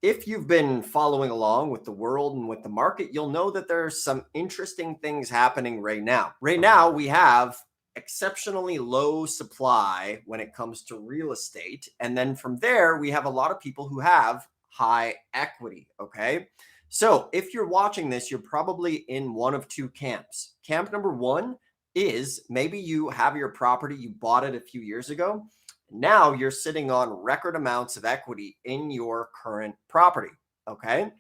If you've been following along with the world and with the market, you'll know that there's some interesting things happening right now. Right now, we have exceptionally low supply when it comes to real estate. And then from there, we have a lot of people who have high equity. Okay. So if you're watching this, you're probably in one of two camps. Camp number one is maybe you have your property, you bought it a few years ago. Now you're sitting on record amounts of equity in your current property. Okay.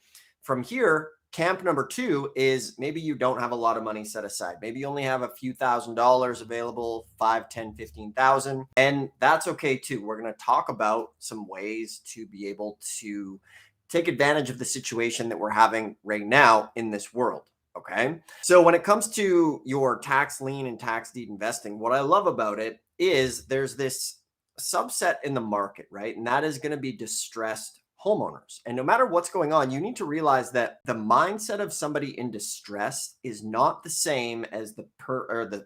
From here, camp number two is maybe you don't have a lot of money set aside. Maybe you only have a few $1,000s available, 5, 10, 15,000. And that's okay too. We're going to talk about some ways to be able to take advantage of the situation that we're having right now in this world. Okay. So when it comes to your tax lien and tax deed investing, what I love about it is there's this subset in the market, right? And that is going to be distressed homeowners. And no matter what's going on, you need to realize that the mindset of somebody in distress is not the same as the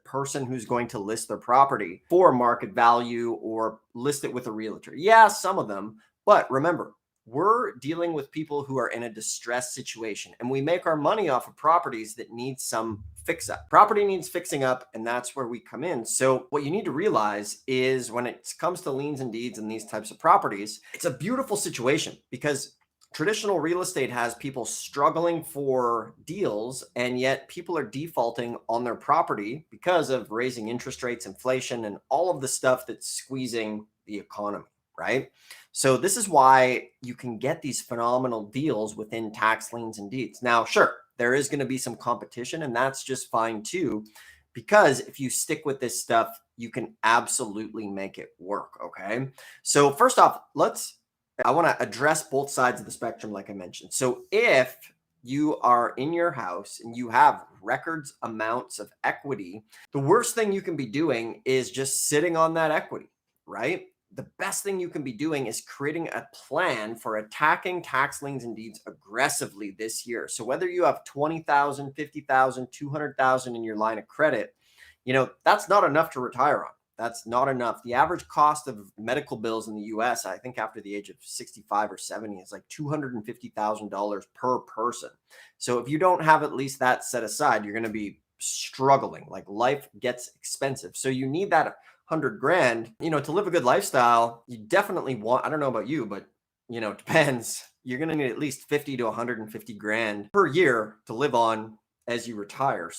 person who's going to list their property for market value or list it with a realtor. Yeah, some of them, but remember, we're dealing with people who are in a distressed situation, and we make our money off of properties that need some fix up. Property needs fixing up, and that's where we come in. So what you need to realize is when it comes to liens and deeds and these types of properties, it's a beautiful situation because traditional real estate has people struggling for deals, and yet people are defaulting on their property because of raising interest rates, inflation, and all of the stuff that's squeezing the economy, right? So this is why you can get these phenomenal deals within tax liens and deeds. Now, sure, there is going to be some competition, and that's just fine too, because if you stick with this stuff, you can absolutely make it work. Okay. So first off, I want to address both sides of the spectrum, like I mentioned. So if you are in your house and you have records amounts of equity, the worst thing you can be doing is just sitting on that equity, right? The best thing you can be doing is creating a plan for attacking tax liens and deeds aggressively this year. So whether you have 20,000, 50,000, 200,000 in your line of credit, that's not enough to retire on. That's not enough. The average cost of medical bills in the US, I think after the age of 65 or 70 is like $250,000 per person. So if you don't have at least that set aside, you're going to be struggling. Like life gets expensive. So you need that 100 grand, to live a good lifestyle. You definitely want, I don't know about you, but it depends. You're going to need at least 50 to 150 grand per year to live on as you retire.